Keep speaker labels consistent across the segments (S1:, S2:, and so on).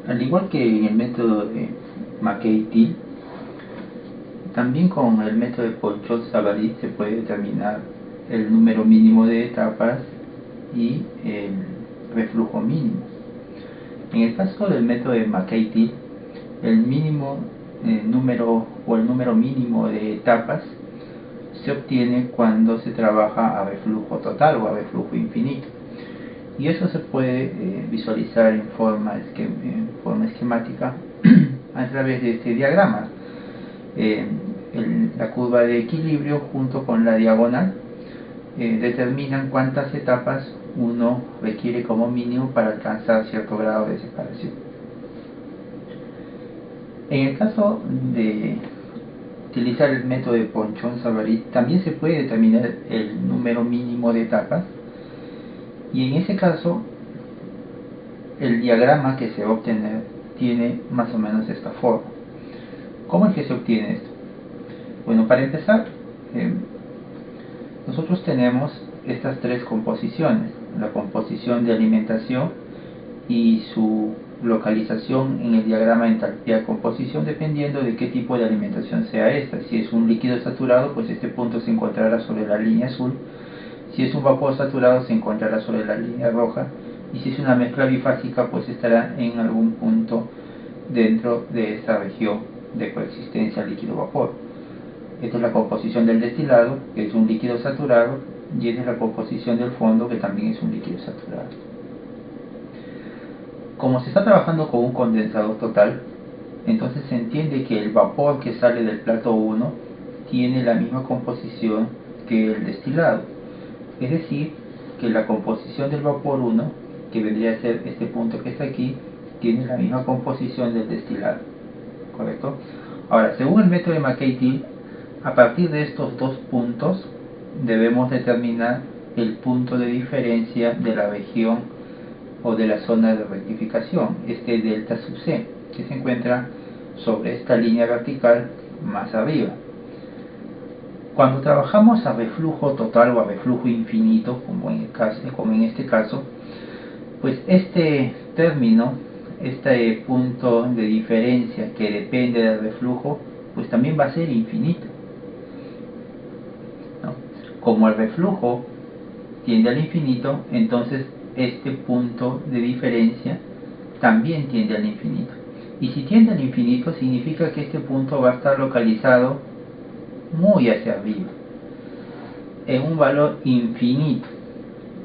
S1: Al igual que en el método de McKay-Thiele, también con el método de Ponchon-Savary se puede determinar el número mínimo de etapas y el reflujo mínimo. En el caso del método de McKay-Thiele, el mínimo número o el número mínimo de etapas se obtiene cuando se trabaja a reflujo total o a reflujo infinito. Y eso se puede visualizar en forma esquemática a través de este diagrama. La curva de equilibrio junto con la diagonal determinan cuántas etapas uno requiere como mínimo para alcanzar cierto grado de separación. En el caso de utilizar el método de Ponchon-Savary, también se puede determinar el número mínimo de etapas, y en ese caso el diagrama que se va a obtener tiene más o menos esta forma. ¿Cómo es que se obtiene esto? Bueno, para empezar, nosotros tenemos estas tres composiciones: la composición de alimentación y su localización en el diagrama de entalpía-composición, dependiendo de qué tipo de alimentación sea esta. Si es un líquido saturado, pues este punto se encontrará sobre la línea azul. Si es un vapor saturado, se encontrará sobre la línea roja. Y si es una mezcla bifásica, pues estará en algún punto dentro de esta región de coexistencia líquido-vapor. Esta es la composición del destilado, que es un líquido saturado, y esta es la composición del fondo, que también es un líquido saturado. Como se está trabajando con un condensador total, entonces se entiende que el vapor que sale del plato 1 tiene la misma composición que el destilado. Es decir, que la composición del vapor 1, que vendría a ser este punto que está aquí, tiene la misma composición del destilado. ¿Correcto? Ahora, según el método de McKay-Thiele, a partir de estos dos puntos debemos determinar el punto de diferencia de la región o de la zona de rectificación, este delta sub C, que se encuentra sobre esta línea vertical más arriba. Cuando trabajamos a reflujo total o a reflujo infinito, como en este caso, pues este término, este punto de diferencia que depende del reflujo, pues también va a ser infinito, ¿no? Como el reflujo tiende al infinito, entonces este punto de diferencia también tiende al infinito. Y si tiende al infinito, significa que este punto va a estar localizado muy hacia arriba, en un valor infinito.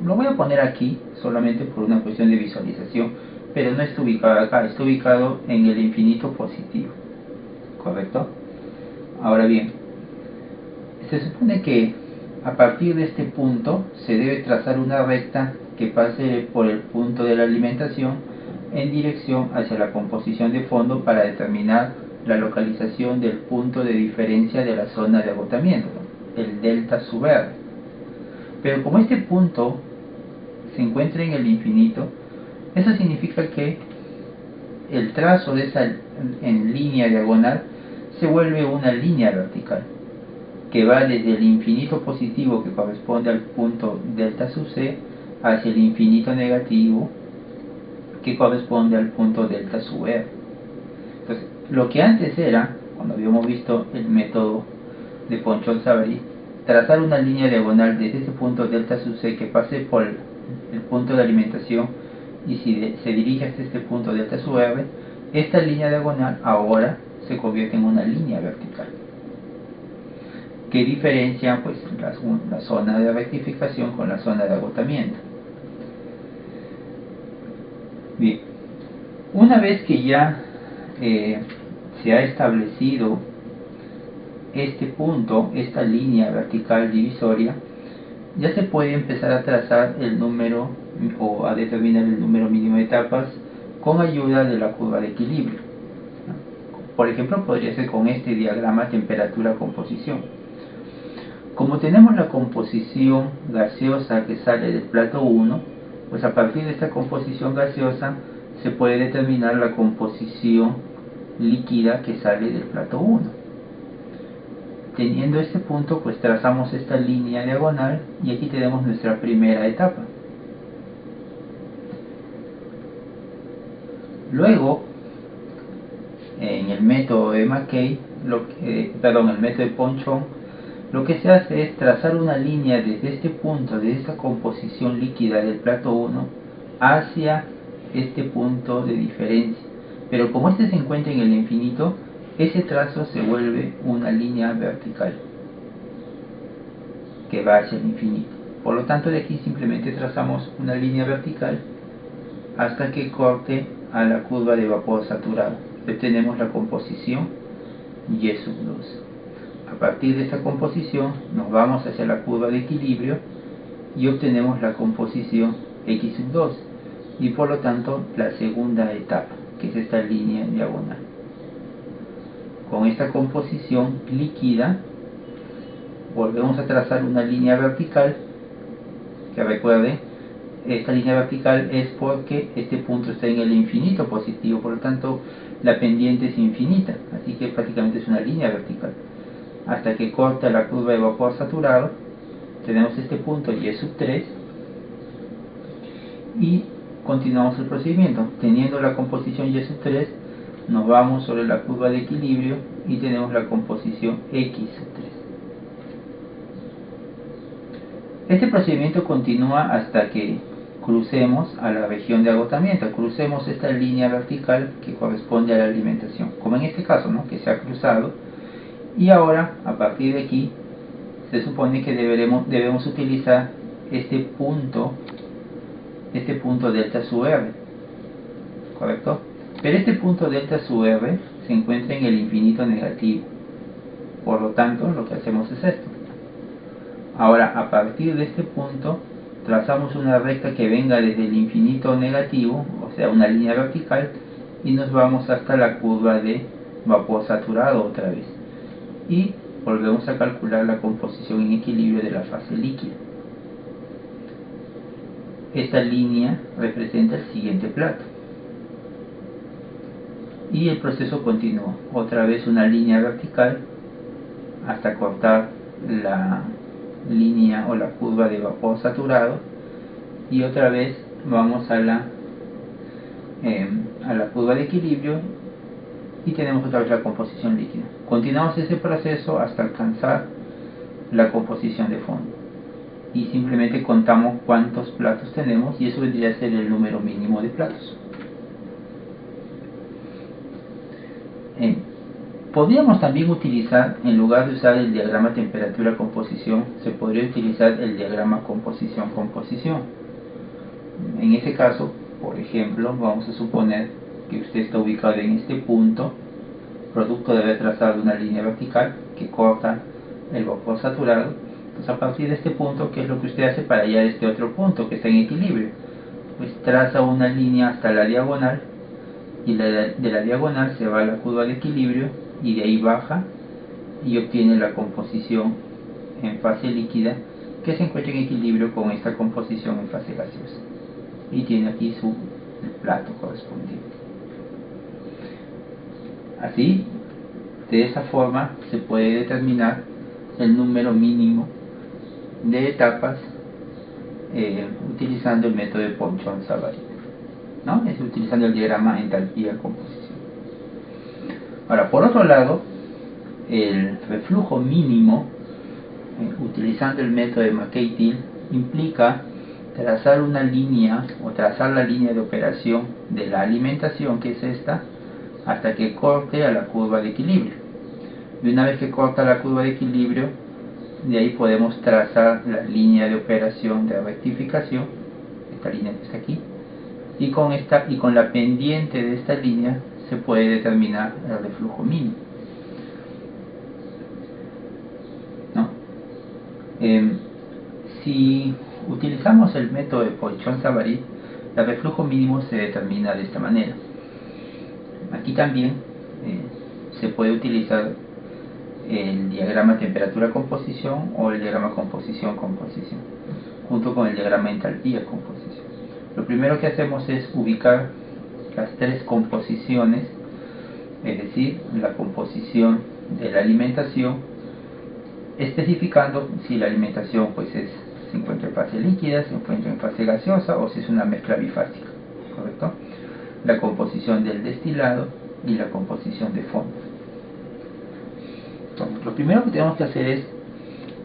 S1: Lo voy a poner aquí solamente por una cuestión de visualización, pero no está ubicado acá, está ubicado en el infinito positivo. ¿Correcto? Ahora bien, se supone que a partir de este punto se debe trazar una recta que pase por el punto de la alimentación en dirección hacia la composición de fondo para determinar la localización del punto de diferencia de la zona de agotamiento, el delta sub R. Pero como este punto se encuentra en el infinito, eso significa que el trazo de esa en línea diagonal se vuelve una línea vertical que va desde el infinito positivo, que corresponde al punto delta sub C, hacia el infinito negativo, que corresponde al punto delta sub R. Entonces, lo que antes era, cuando habíamos visto el método de Ponchon-Savary, trazar una línea diagonal desde ese punto delta sub C que pase por el punto de alimentación y si se dirige hasta este punto delta sub R, esta línea diagonal ahora se convierte en una línea vertical que diferencia pues la zona de rectificación con la zona de agotamiento. Bien, una vez que ya se ha establecido este punto, esta línea vertical divisoria, ya se puede empezar a trazar el número o a determinar el número mínimo de etapas con ayuda de la curva de equilibrio. Por ejemplo, podría ser con este diagrama temperatura-composición. Como tenemos la composición gaseosa que sale del plato 1, pues a partir de esta composición gaseosa se puede determinar la composición líquida que sale del plato 1. Teniendo este punto, pues trazamos esta línea diagonal y aquí tenemos nuestra primera etapa. Luego en el método de Mackay, el método de Ponchon, lo que se hace es trazar una línea desde este punto, de esta composición líquida del plato 1, hacia este punto de diferencia. Pero como este se encuentra en el infinito, ese trazo se vuelve una línea vertical que va hacia el infinito. Por lo tanto, de aquí simplemente trazamos una línea vertical hasta que corte a la curva de vapor saturado. Obtenemos la composición Y sub 2. A partir de esta composición nos vamos hacia la curva de equilibrio y obtenemos la composición X sub 2 y por lo tanto la segunda etapa, que es esta línea diagonal. Con esta composición líquida volvemos a trazar una línea vertical, que recuerden, esta línea vertical es porque este punto está en el infinito positivo, por lo tanto la pendiente es infinita, así que prácticamente es una línea vertical. Hasta que corta la curva de vapor saturado, tenemos este punto Y sub 3 y continuamos el procedimiento. Teniendo la composición Y sub 3, nos vamos sobre la curva de equilibrio y tenemos la composición X sub 3. Este procedimiento continúa hasta que crucemos a la región de agotamiento, crucemos esta línea vertical que corresponde a la alimentación, como en este caso, ¿no?, que se ha cruzado. Y ahora, a partir de aquí, se supone que debemos utilizar este punto delta sub R, ¿correcto? Pero este punto delta sub R se encuentra en el infinito negativo, por lo tanto lo que hacemos es esto. Ahora, a partir de este punto, trazamos una recta que venga desde el infinito negativo, o sea, una línea vertical, y nos vamos hasta la curva de vapor saturado otra vez. Y volvemos a calcular la composición en equilibrio de la fase líquida. Esta línea representa el siguiente plato. Y el proceso continúa. Otra vez una línea vertical hasta cortar la línea o la curva de vapor saturado, y otra vez vamos a la curva de equilibrio y tenemos otra vez la composición líquida. Continuamos ese proceso hasta alcanzar la composición de fondo y simplemente contamos cuántos platos tenemos, y eso vendría a ser el número mínimo de platos. Podríamos también utilizar, en lugar de usar el diagrama temperatura-composición, se podría utilizar el diagrama composición-composición. En este caso, por ejemplo, vamos a suponer que usted está ubicado en este punto, producto de haber trazado una línea vertical que corta el vapor saturado. Entonces, a partir de este punto, ¿qué es lo que usted hace para hallar este otro punto que está en equilibrio? Pues traza una línea hasta la diagonal, y de la diagonal se va a la curva de equilibrio y de ahí baja y obtiene la composición en fase líquida, que se encuentra en equilibrio con esta composición en fase gaseosa, y tiene aquí el plato correspondiente. Así, de esa forma se puede determinar el número mínimo de etapas utilizando el método de Ponchon-Savary, ¿no? Es utilizando el diagrama entalpía-composición. Ahora, por otro lado, el reflujo mínimo, utilizando el método de Mackay-Thiele, implica trazar una línea o trazar la línea de operación de la alimentación, que es esta, hasta que corte a la curva de equilibrio. Y una vez que corta la curva de equilibrio, de ahí podemos trazar la línea de operación de rectificación, esta línea que está aquí, y con la pendiente de esta línea se puede determinar el reflujo mínimo, ¿no? Si utilizamos el método de Ponchon-Savary, el reflujo mínimo se determina de esta manera. Aquí también se puede utilizar el diagrama temperatura-composición o el diagrama composición-composición, junto con el diagrama entalpía-composición. Lo primero que hacemos es ubicar las tres composiciones, es decir, la composición de la alimentación, especificando si la alimentación se encuentra en fase líquida, se encuentra en fase gaseosa o si es una mezcla bifásica, ¿correcto? La composición del destilado y la composición de fondo. Entonces, lo primero que tenemos que hacer es,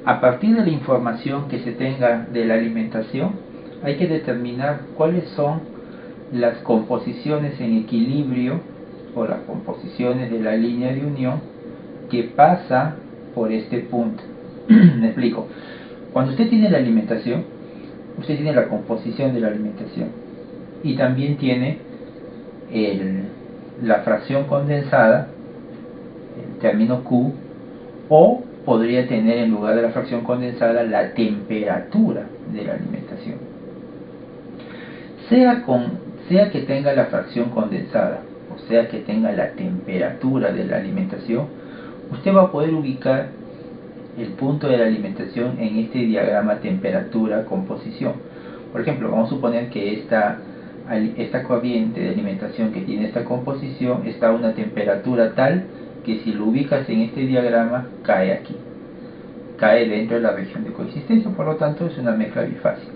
S1: a partir de la información que se tenga de la alimentación, hay que determinar cuáles son las composiciones en equilibrio o las composiciones de la línea de unión que pasa por este punto. Me explico. Cuando usted tiene la alimentación, usted tiene la composición de la alimentación y también tiene la fracción condensada, el término Q, o podría tener en lugar de la fracción condensada la temperatura de la alimentación. Sea que tenga la fracción condensada o sea que tenga la temperatura de la alimentación, usted va a poder ubicar el punto de la alimentación en este diagrama temperatura-composición. Por ejemplo, vamos a suponer que esta corriente de alimentación que tiene esta composición está a una temperatura tal que si lo ubicas en este diagrama cae aquí, cae dentro de la región de coexistencia, por lo tanto es una mezcla bifásica.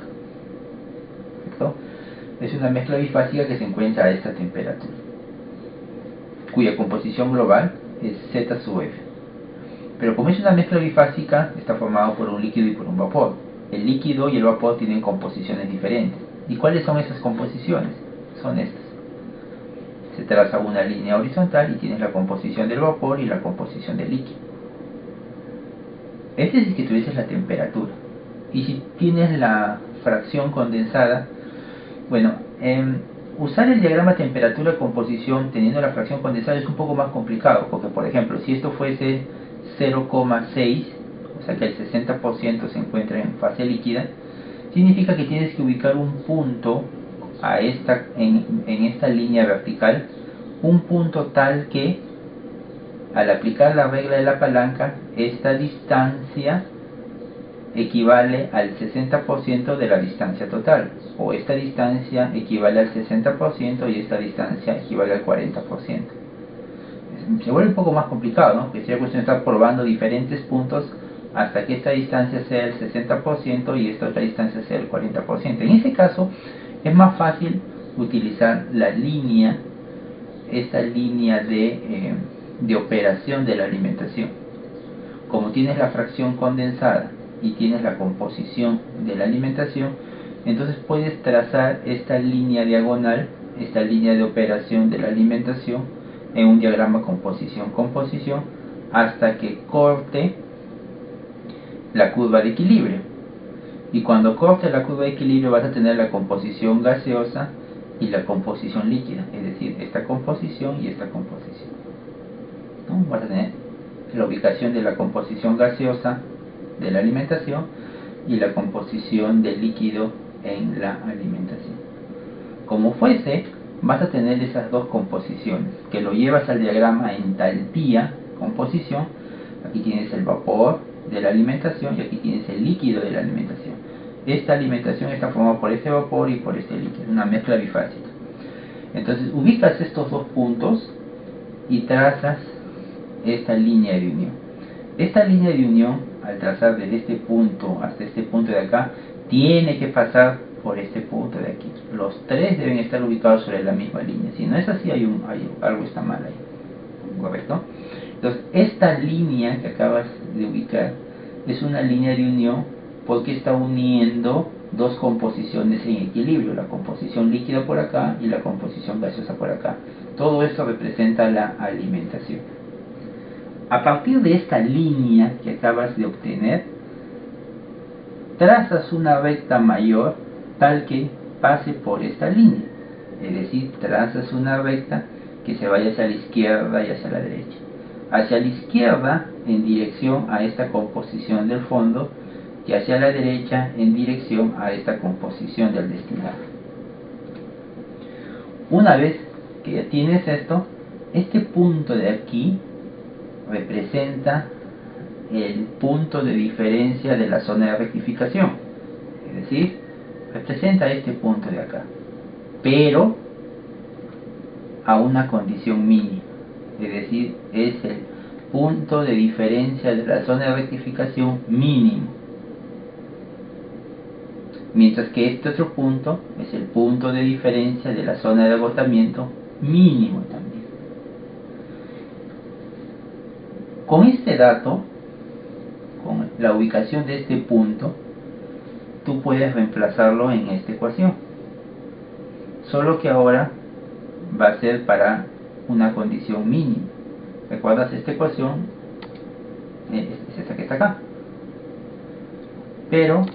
S1: ¿Perfecto? Es una mezcla bifásica que se encuentra a esta temperatura, cuya composición global es Z sub F. Pero como es una mezcla bifásica, está formado por un líquido y por un vapor. El líquido y el vapor tienen composiciones diferentes. ¿Y cuáles son esas composiciones? Son estas. Se traza una línea horizontal y tienes la composición del vapor y la composición del líquido. Este es si que tuvieses la temperatura. Y si tienes la fracción condensada, bueno, usar el diagrama temperatura-composición teniendo la fracción condensada es un poco más complicado, porque por ejemplo, si esto fuese 0,6, o sea que el 60% se encuentra en fase líquida, significa que tienes que ubicar un punto en esta línea vertical, un punto tal que al aplicar la regla de la palanca, esta distancia equivale al 60% de la distancia total, o esta distancia equivale al 60% y esta distancia equivale al 40%. Se vuelve un poco más complicado, ¿no? Que sería cuestión de estar probando diferentes puntos hasta que esta distancia sea el 60% y esta otra distancia sea el 40%. En este caso es más fácil utilizar la línea, esta línea de operación de la alimentación. Como tienes la fracción condensada y tienes la composición de la alimentación, entonces puedes trazar esta línea diagonal, esta línea de operación de la alimentación en un diagrama composición-composición hasta que corte la curva de equilibrio. Y cuando corte la curva de equilibrio vas a tener la composición gaseosa y la composición líquida, es decir, esta composición y esta composición, ¿no? Vas a tener la ubicación de la composición gaseosa de la alimentación y la composición del líquido en la alimentación. Como fuese, vas a tener esas dos composiciones, que lo llevas al diagrama entalpía, composición. Aquí tienes el vapor de la alimentación y aquí tienes el líquido de la alimentación. Esta alimentación está formada por este vapor y por este líquido, una mezcla bifásica. Entonces ubicas estos dos puntos y trazas esta línea de unión. Esta línea de unión, al trazar desde este punto hasta este punto de acá, tiene que pasar por este punto de aquí. Los tres deben estar ubicados sobre la misma línea. Si no es así, algo está mal ahí. ¿Correcto? Entonces, esta línea que acabas de ubicar es una línea de unión porque está uniendo dos composiciones en equilibrio, la composición líquida por acá y la composición gaseosa por acá. Todo esto representa la alimentación. A partir de esta línea que acabas de obtener, trazas una recta mayor tal que pase por esta línea, es decir, trazas una recta que se vaya hacia la izquierda y hacia la derecha. Hacia la izquierda en dirección a esta composición del fondo y hacia la derecha en dirección a esta composición del destilado. Una vez que ya tienes esto, este punto de aquí representa el punto de diferencia de la zona de rectificación, es decir, representa este punto de acá, pero a una condición mínima, es decir, es el punto de diferencia de la zona de rectificación mínimo, mientras que este otro punto es el punto de diferencia de la zona de agotamiento mínimo también. Con este dato, con la ubicación de este punto, tú puedes reemplazarlo en esta ecuación. Solo que ahora va a ser para una condición mínima. ¿Recuerdas esta ecuación? Es esta que está acá. Pero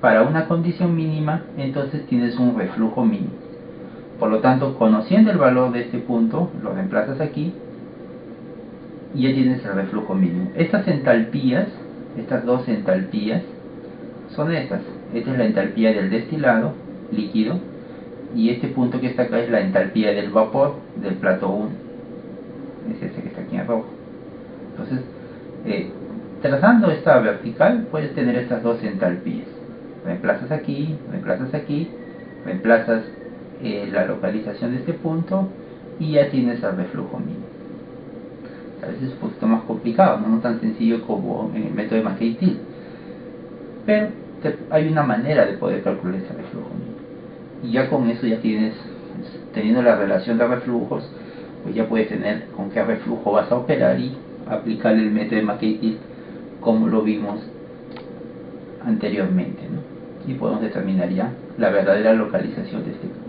S1: para una condición mínima, entonces tienes un reflujo mínimo. Por lo tanto, conociendo el valor de este punto, lo reemplazas aquí y ya tienes el reflujo mínimo. Estas entalpías, estas dos entalpías, son estas. Esta es la entalpía del destilado líquido y este punto que está acá es la entalpía del vapor del plato 1. Es este que está aquí en rojo. Entonces, trazando esta vertical, puedes tener estas dos entalpías. Reemplazas aquí, reemplazas la localización de este punto y ya tienes el reflujo mínimo. A veces es un poquito más complicado, no tan sencillo como en el método de Mackay-Thiele, pero hay una manera de poder calcular ese reflujo mínimo. Y ya con eso ya tienes, teniendo la relación de reflujos, pues ya puedes tener con qué reflujo vas a operar y aplicar el método de Mackay-Thiele como lo vimos anteriormente, ¿no? Y podemos determinar ya la verdadera localización de este punto.